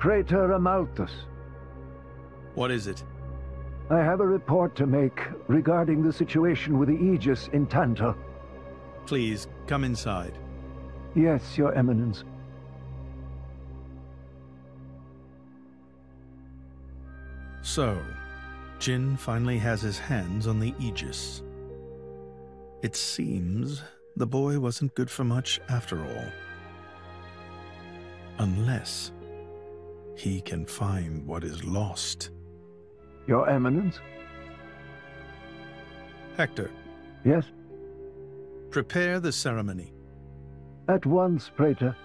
Praetor Amalthus. What is it? I have a report to make regarding the situation with the Aegis in Tantal. Please, come inside. Yes, Your Eminence. So, Jin finally has his hands on the Aegis. It seems the boy wasn't good for much after all. Unless he can find what is lost. Your Eminence? Hector, Yes? prepare the ceremony. At once, Praetor.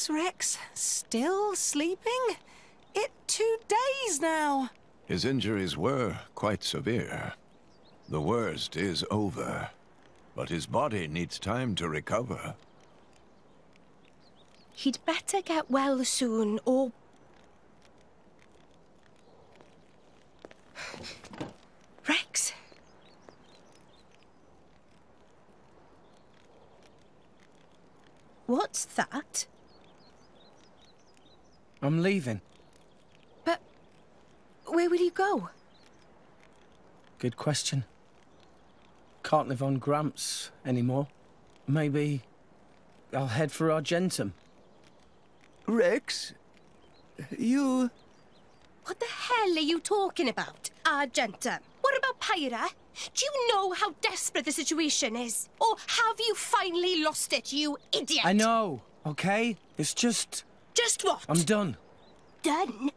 Rex, still sleeping? It's 2 days now. His injuries were quite severe. The worst is over, but his body needs time to recover. He'd better get well soon, or... Rex? What's that? I'm leaving. But where will you go? Good question. Can't live on Gramps anymore. Maybe I'll head for Argentum. Rex, you... What the hell are you talking about, Argentum? What about Pyra? Do you know how desperate the situation is? Or have you finally lost it, you idiot? I know, okay? It's just... Just what? I'm done. Done?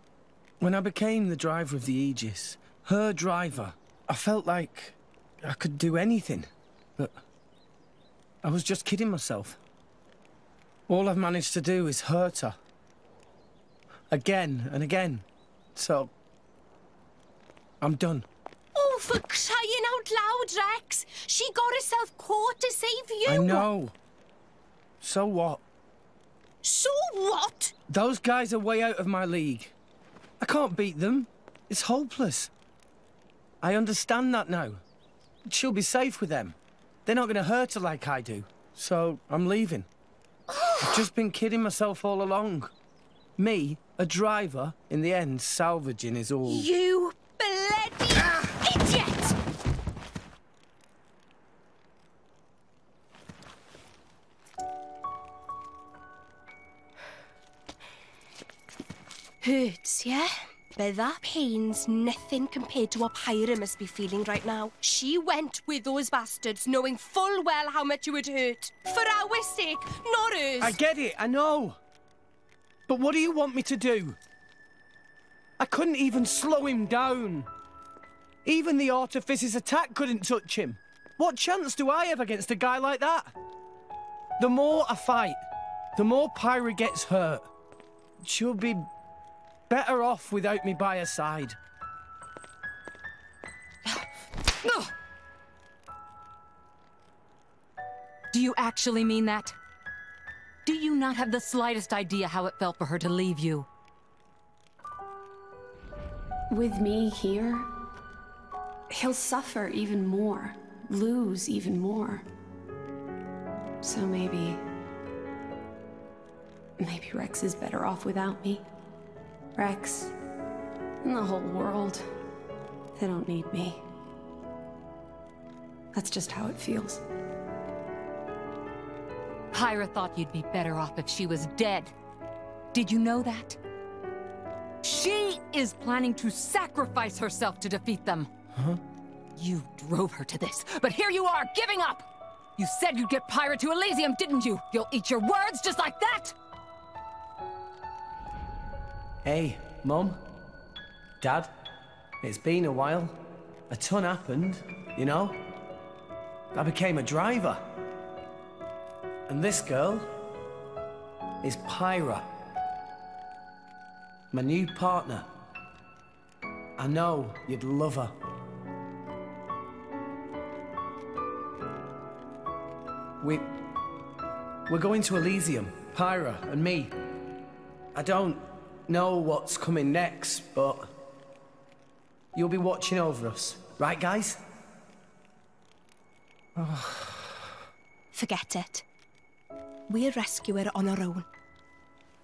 When I became the driver of the Aegis, her driver, I felt like I could do anything. But I was just kidding myself. All I've managed to do is hurt her. Again and again. So, I'm done. Oh, for crying out loud, Rex! She got herself caught to save you! I know. So what? So what? Those guys are way out of my league. I can't beat them. It's hopeless. I understand that now. She'll be safe with them. They're not going to hurt her like I do. So, I'm leaving. I've just been kidding myself all along. Me, a driver, in the end, salvaging is all... You bloody idiot! Hurts, yeah? But that pain's nothing compared to what Pyra must be feeling right now. She went with those bastards knowing full well how much it would hurt. For our sake, not hers. I get it, I know. But what do you want me to do? I couldn't even slow him down. Even the Artificer's attack couldn't touch him. What chance do I have against a guy like that? The more I fight, the more Pyra gets hurt. She'll be better off without me by her side. Do you actually mean that? Do you not have the slightest idea how it felt for her to leave you? With me here, he'll suffer even more, lose even more. So maybe Rex is better off without me. Rex and the whole world, they don't need me. That's just how it feels. Pyra thought you'd be better off if she was dead. Did you know that? She is planning to sacrifice herself to defeat them. Huh? You drove her to this, but here you are, giving up! You said you'd get Pyra to Elysium, didn't you? You'll eat your words just like that! Hey, Mum, Dad, it's been a while. A ton happened, you know? I became a driver. And this girl is Pyra, my new partner. I know you'd love her. We're going to Elysium, Pyra and me. I don't know what's coming next, but you'll be watching over us, right, guys? Forget it. We'll rescue her on our own.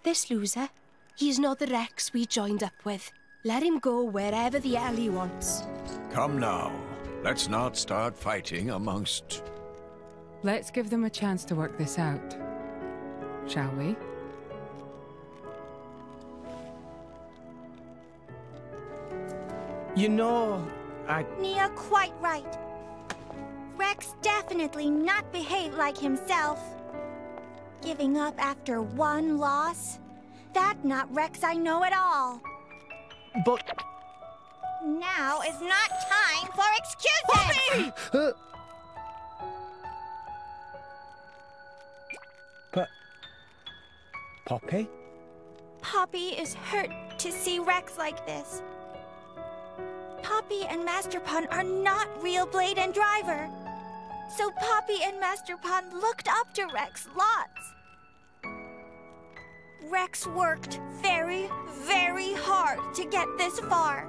This loser, he's not the Rex we joined up with. Let him go wherever the hell he wants. Come now. Let's not start fighting amongst... Let's give them a chance to work this out, shall we? You know, Nia quite right. Rex definitely not behaved like himself. Giving up after one loss? That not Rex I know at all. But... Now is not time for excuses! Poppy! Poppy? Poppy is hurt to see Rex like this. Poppy and Master Pun are not real Blade and Driver. So Poppy and Master Pun looked up to Rex lots. Rex worked very, very hard to get this far.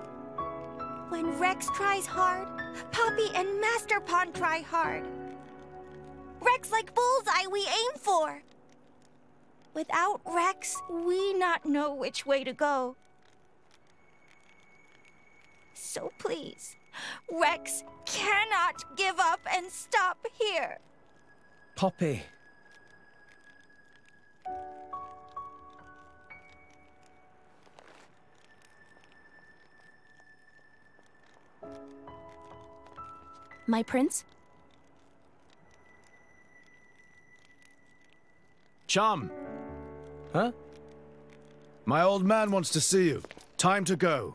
When Rex tries hard, Poppy and Master Pun try hard. Rex like bullseye we aim for. Without Rex, we not know which way to go. So please, Rex cannot give up and stop here. Poppy. My prince? Chum! Huh? My old man wants to see you. Time to go.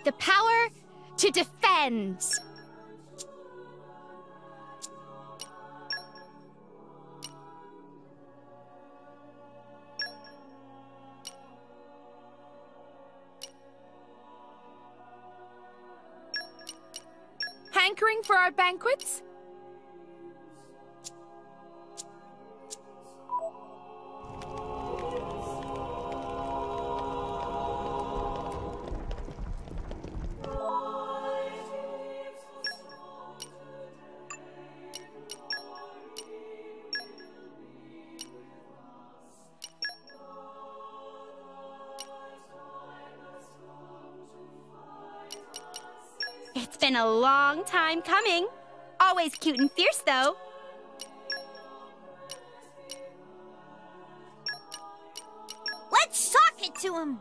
The power to defend. Hankering for our banquets? been a long time coming. Always cute and fierce, though. Let's sock it to him!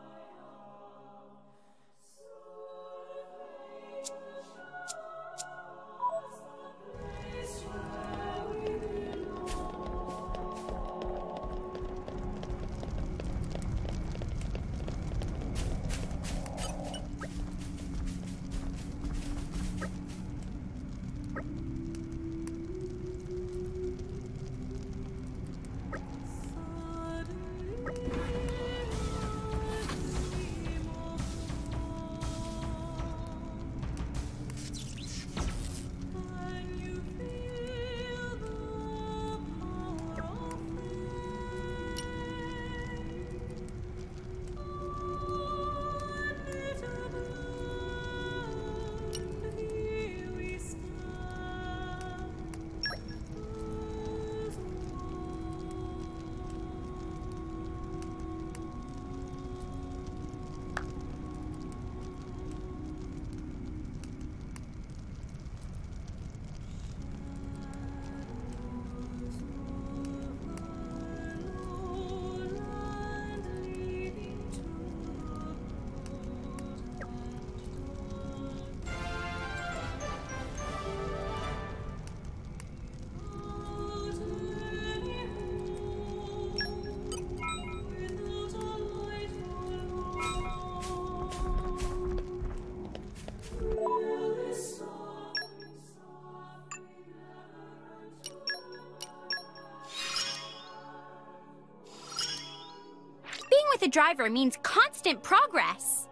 With a driver means constant progress.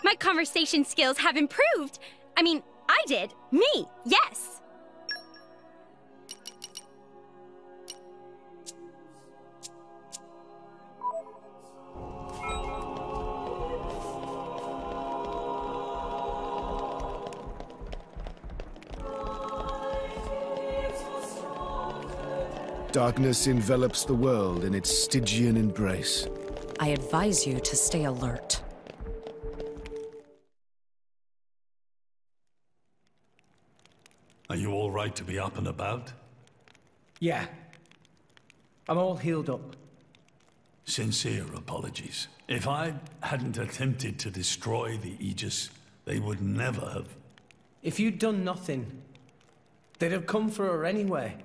My conversation skills have improved. I mean, I did. Me, yes. Darkness envelops the world in its Stygian embrace. I advise you to stay alert. Are you all right to be up and about? Yeah. I'm all healed up. Sincere apologies. If I hadn't attempted to destroy the Aegis, they would never have... If you'd done nothing, they'd have come for her anyway.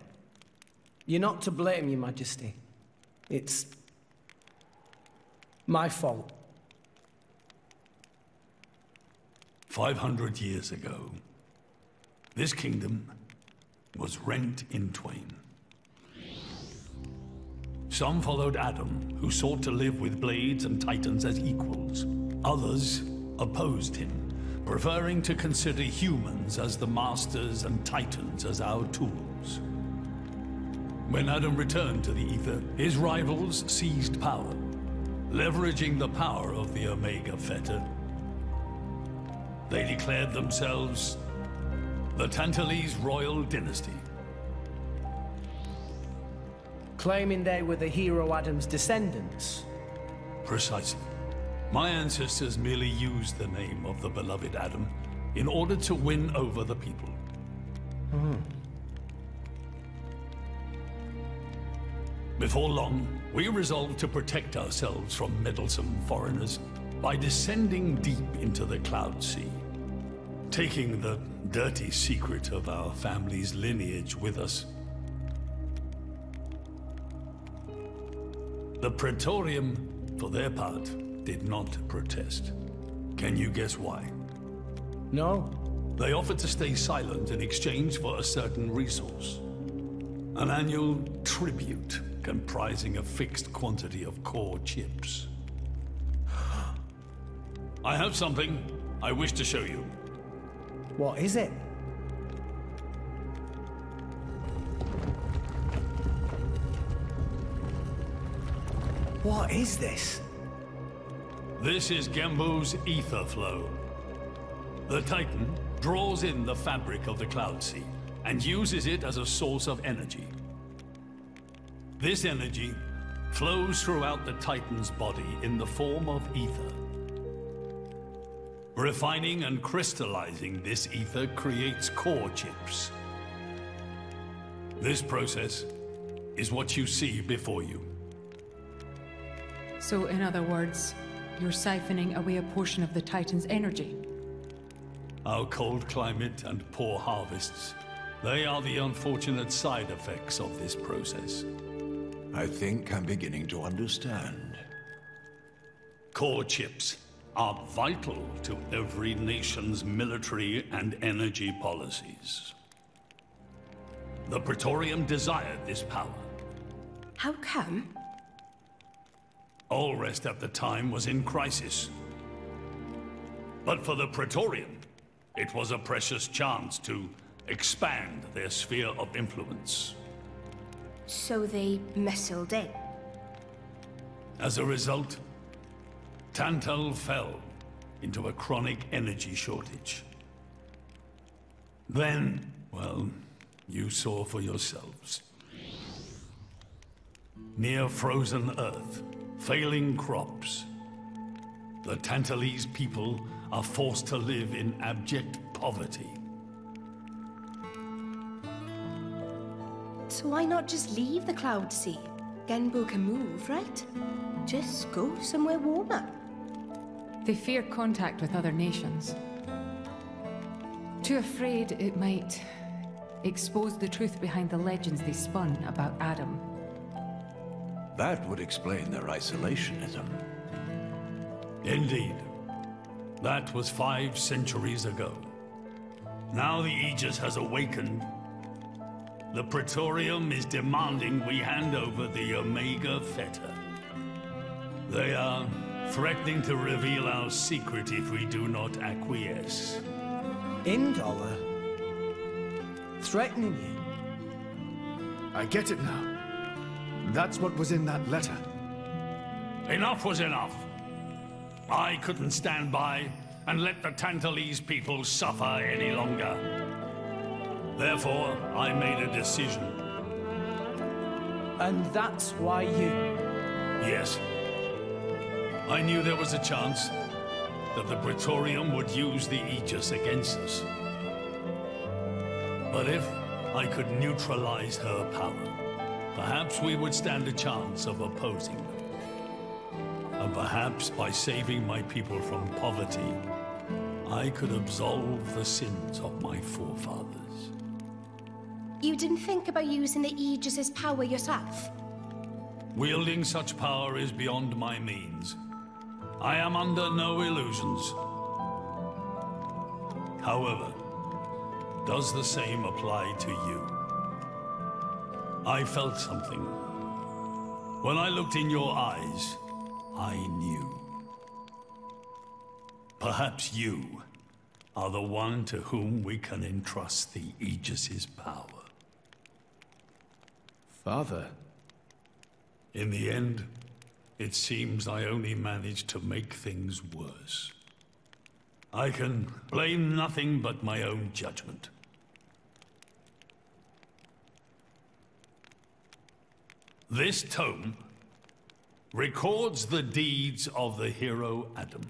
You're not to blame, Your Majesty. It's... my fault. 500 years ago, this kingdom was rent in twain. Some followed Adam, who sought to live with blades and titans as equals. Others opposed him, preferring to consider humans as the masters and titans as our tools. When Adam returned to the Ether, his rivals seized power, leveraging the power of the Omega Fetter. They declared themselves the Tantalese royal dynasty. Claiming they were the hero Adam's descendants. Precisely. My ancestors merely used the name of the beloved Adam in order to win over the people. Before long, we resolved to protect ourselves from meddlesome foreigners by descending deep into the Cloud Sea, taking the dirty secret of our family's lineage with us. The Praetorium, for their part, did not protest. Can you guess why? No. They offered to stay silent in exchange for a certain resource. An annual tribute comprising a fixed quantity of core chips. I have something I wish to show you. What is it? What is this? This is Gembo's ether flow. The Titan draws in the fabric of the Cloud Sea and uses it as a source of energy. This energy flows throughout the Titan's body in the form of ether. Refining and crystallizing this ether creates core chips. This process is what you see before you. So, in other words, you're siphoning away a portion of the Titan's energy. Our cold climate and poor harvests, they are the unfortunate side effects of this process. I think I'm beginning to understand. Core chips are vital to every nation's military and energy policies. The Praetorium desired this power. How come? Allrest at the time was in crisis. But for the Praetorium, it was a precious chance to expand their sphere of influence. So they muscled in. As a result, Tantal fell into a chronic energy shortage. Then, well, you saw for yourselves. Near frozen Earth, failing crops, the Tantalese people are forced to live in abject poverty. So why not just leave the Cloud Sea? Genbu can move, right? Just go somewhere warmer. They fear contact with other nations. Too afraid it might expose the truth behind the legends they spun about Adam. That would explain their isolationism. Indeed. That was 5 centuries ago. Now the Aegis has awakened. The Praetorium is demanding we hand over the Omega Fetter. They are threatening to reveal our secret if we do not acquiesce. Indollar? Threatening you? I get it now. That's what was in that letter. Enough was enough. I couldn't stand by and let the Tantalese people suffer any longer. Therefore, I made a decision. And that's why you... Yes. I knew there was a chance that the Praetorium would use the Aegis against us. But if I could neutralize her power, perhaps we would stand a chance of opposing them. And perhaps by saving my people from poverty, I could absolve the sins of my forefathers. You didn't think about using the Aegis's power yourself? Wielding such power is beyond my means. I am under no illusions. However, does the same apply to you? I felt something. When I looked in your eyes, I knew. Perhaps you are the one to whom we can entrust the Aegis's power. Father? In the end, it seems I only managed to make things worse. I can blame nothing but my own judgment. This tome records the deeds of the hero Adam.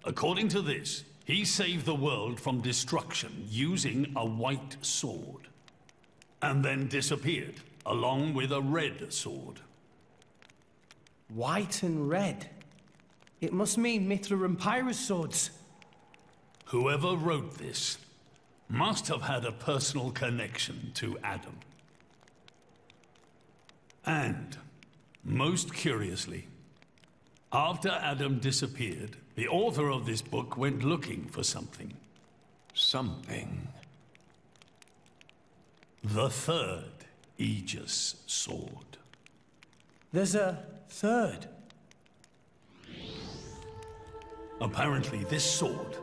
According to this, he saved the world from destruction using a white sword, and then disappeared, along with a red sword. White and red? It must mean Mithra and Pyrrha's swords. Whoever wrote this must have had a personal connection to Adam. And, most curiously, after Adam disappeared, the author of this book went looking for something. Something? The third Aegis sword. There's a third? Apparently, this sword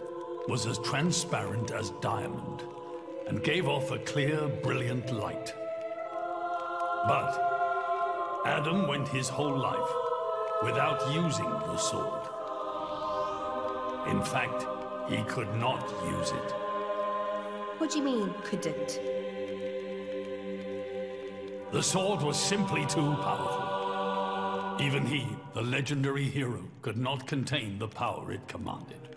was as transparent as diamond and gave off a clear, brilliant light. But Adam went his whole life without using the sword. In fact, he could not use it. What do you mean, couldn't? The sword was simply too powerful. Even he, the legendary hero, could not contain the power it commanded.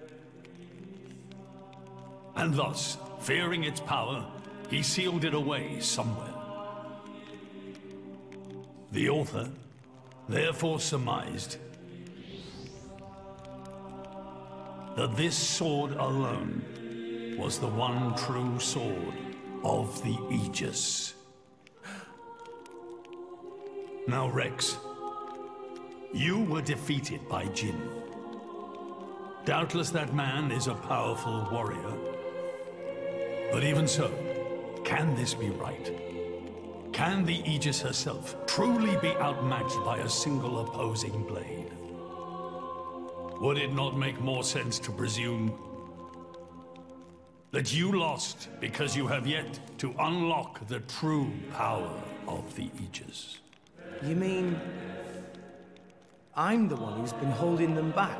And thus, fearing its power, he sealed it away somewhere. The author therefore surmised that this sword alone was the one true sword of the Aegis. Now, Rex, you were defeated by Jin. Doubtless that man is a powerful warrior. But even so, can this be right? Can the Aegis herself truly be outmatched by a single opposing blade? Would it not make more sense to presume that you lost because you have yet to unlock the true power of the Aegis? You mean I'm the one who's been holding them back?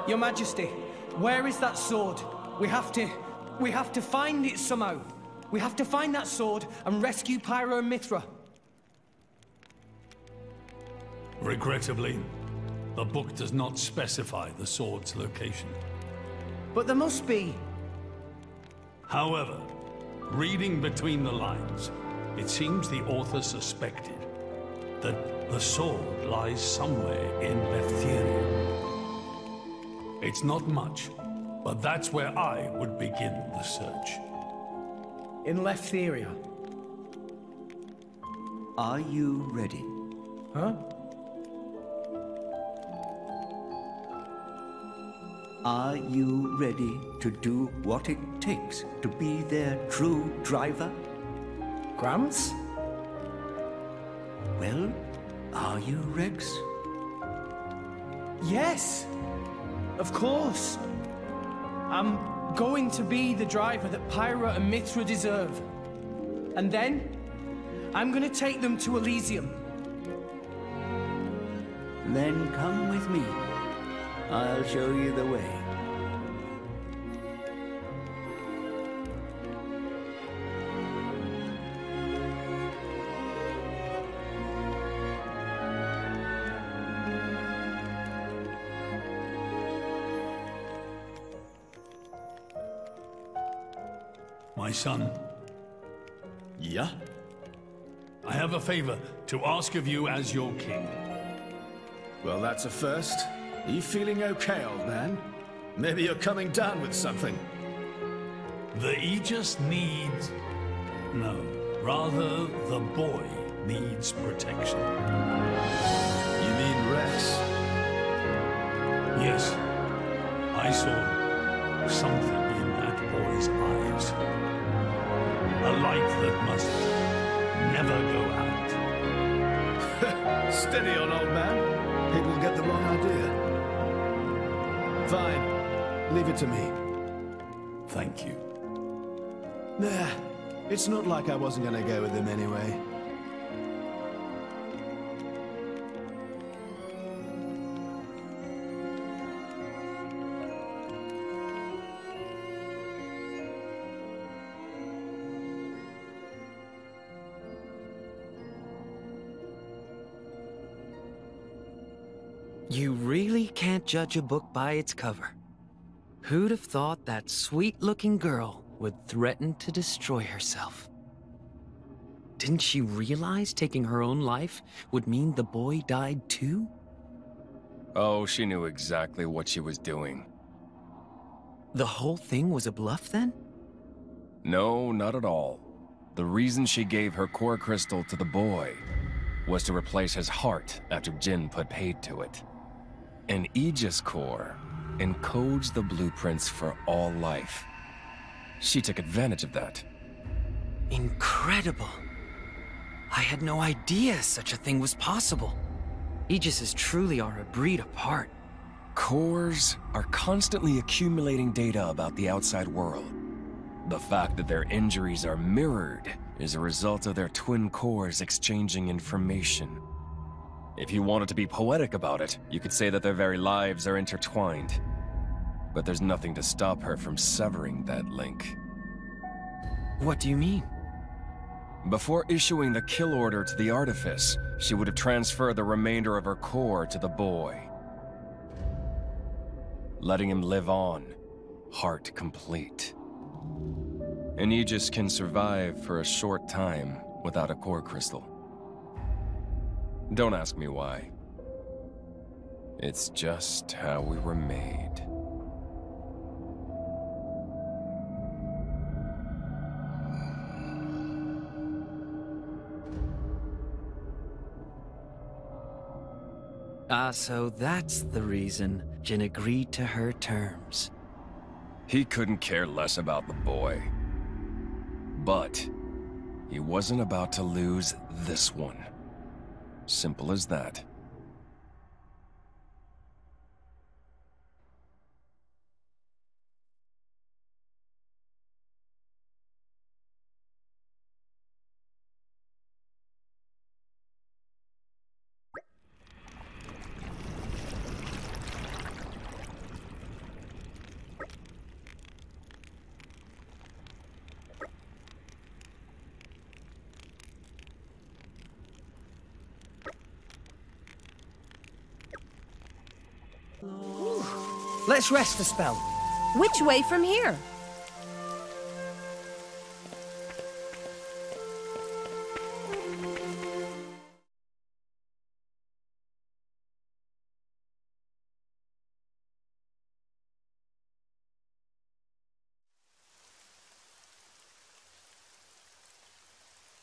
Your Majesty, where is that sword? We have to find it somehow. We have to find that sword and rescue Pyro and Mithra. Regrettably, the book does not specify the sword's location. But there must be. However, reading between the lines, it seems the author suspected that the sword lies somewhere in Letheria. It's not much, but that's where I would begin the search. In Letheria? Are you ready? Huh? Are you ready to do what it takes to be their true driver? Gramps? Well, are you, Rex? Yes! Of course! I'm going to be the driver that Pyra and Mithra deserve. And then, I'm gonna take them to Elysium. Then come with me. I'll show you the way. My son. Yeah? I have a favor to ask of you as your king. Well, that's a first. Are you feeling okay, old man? Maybe you're coming down with something. The Aegis needs... No, rather, the boy needs protection. You mean Rex? Yes. I saw something in that boy's eyes. A light that must never go out. Steady on, old man. People get the wrong idea. Fine. Leave it to me. Thank you. Nah, it's not like I wasn't gonna go with him anyway. You really can't judge a book by its cover. Who'd have thought that sweet-looking girl would threaten to destroy herself? Didn't she realize taking her own life would mean the boy died too? Oh, she knew exactly what she was doing. The whole thing was a bluff then? No, not at all. The reason she gave her core crystal to the boy was to replace his heart after Jin put paid to it. An Aegis core encodes the blueprints for all life. She took advantage of that. Incredible. I had no idea such a thing was possible. Aegises truly are a breed apart. Cores are constantly accumulating data about the outside world. The fact that their injuries are mirrored is a result of their twin cores exchanging information. If you wanted to be poetic about it, you could say that their very lives are intertwined. But there's nothing to stop her from severing that link. What do you mean? Before issuing the kill order to the artifice, she would have transferred the remainder of her core to the boy, letting him live on, heart complete. An Aegis can survive for a short time without a core crystal. Don't ask me why. It's just how we were made. Ah, so that's the reason Jin agreed to her terms. He couldn't care less about the boy. But he wasn't about to lose this one. Simple as that. Let's rest a spell. Which way from here?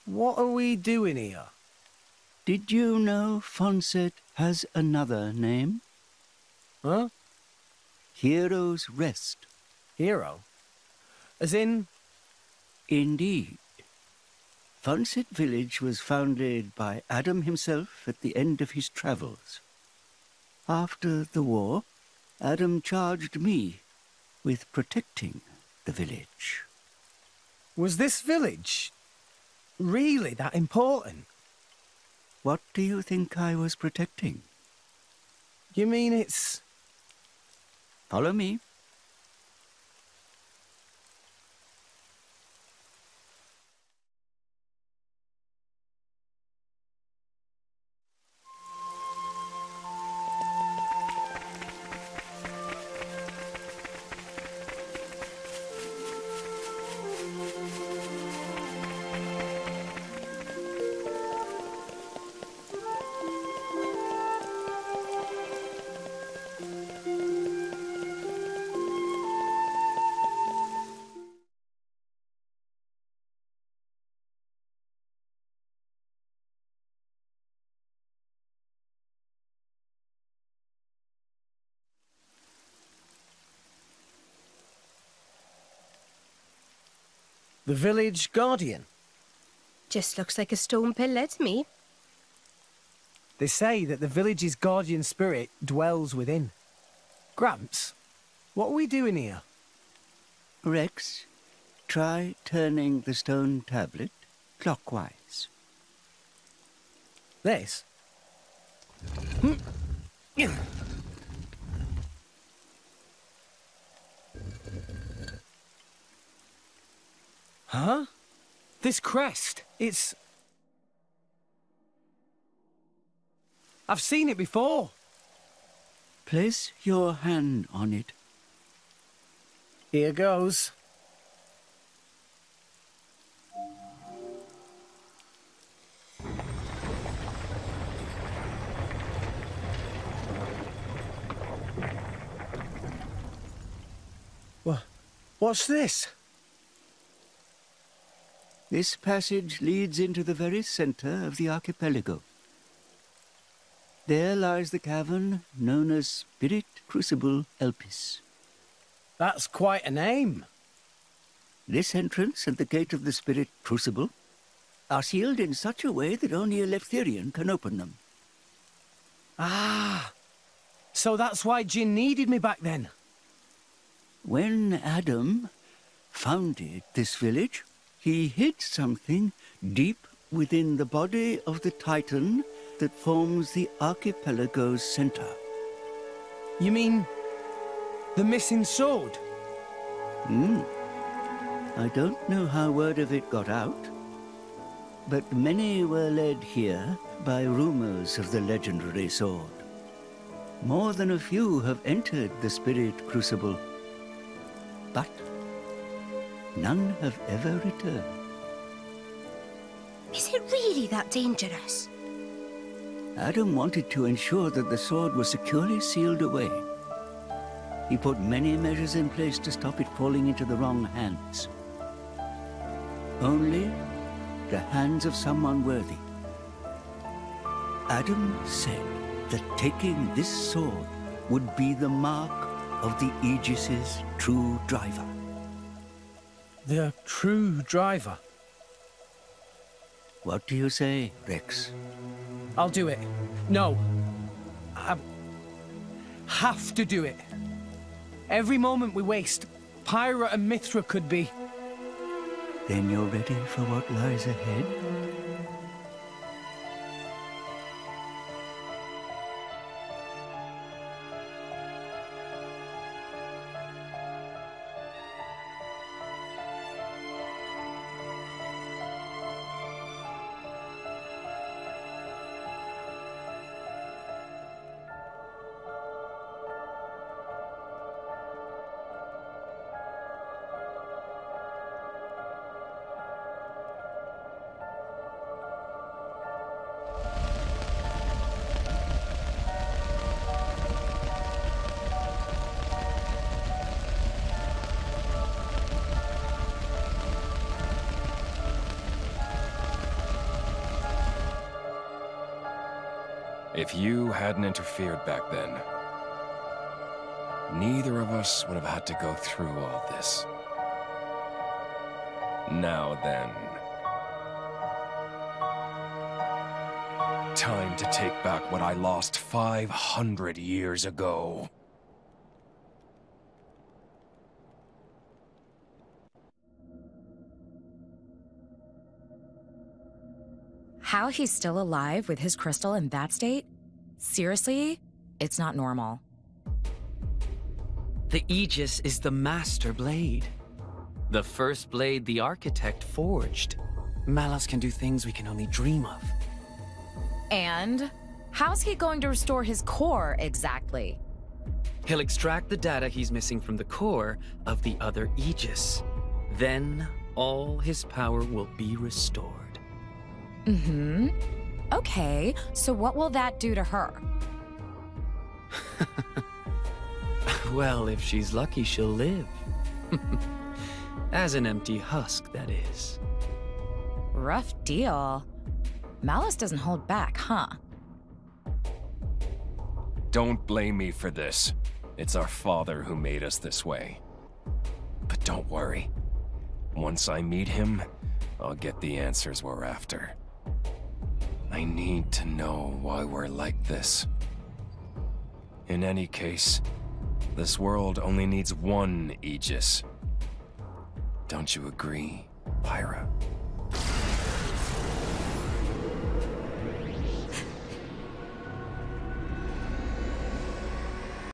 What are we doing here? Did you know Fonset has another name? Huh? Hero's Rest. Hero? As in? Indeed. Fonset Village was founded by Adam himself at the end of his travels. After the war, Adam charged me with protecting the village. Was this village really that important? What do you think I was protecting? You mean it's... Follow me. The village guardian? Just looks like a stone pillar to me. They say that the village's guardian spirit dwells within. Gramps, what are we doing here? Rex, try turning the stone tablet clockwise. This? Huh? This crest, it's... I've seen it before. Place your hand on it. Here goes. What's this? This passage leads into the very center of the archipelago. There lies the cavern known as Spirit Crucible Elpis. That's quite a name. This entrance and the gate of the Spirit Crucible are sealed in such a way that only a Leftherian can open them. Ah, so that's why Jin needed me back then. When Adam founded this village, he hid something deep within the body of the Titan that forms the archipelago's center. You mean the missing sword? I don't know how word of it got out, but many were led here by rumors of the legendary sword. More than a few have entered the Spirit Crucible, but none have ever returned. Is it really that dangerous? Adam wanted to ensure that the sword was securely sealed away. He put many measures in place to stop it falling into the wrong hands. Only the hands of someone worthy. Adam said that taking this sword would be the mark of the Aegis's true driver. The true driver? What do you say, Rex? I'll do it. No. I have to do it. Every moment we waste, Pyra and Mithra could be... Then you're ready for what lies ahead? If you hadn't interfered back then, neither of us would have had to go through all this. Now then. Time to take back what I lost 500 years ago. How he's still alive with his crystal in that state? Seriously? It's not normal. The Aegis is the master blade. The first blade the architect forged. Malus can do things we can only dream of. And how's he going to restore his core exactly? He'll extract the data he's missing from the core of the other Aegis. Then all his power will be restored. Mm-hmm. Okay, so what will that do to her? Well, if she's lucky, she'll live. As an empty husk, that is. Rough deal. Malus doesn't hold back, huh? Don't blame me for this. It's our father who made us this way. But don't worry. Once I meet him, I'll get the answers we're after. I need to know why we're like this. In any case, this world only needs one Aegis. Don't you agree, Pyra?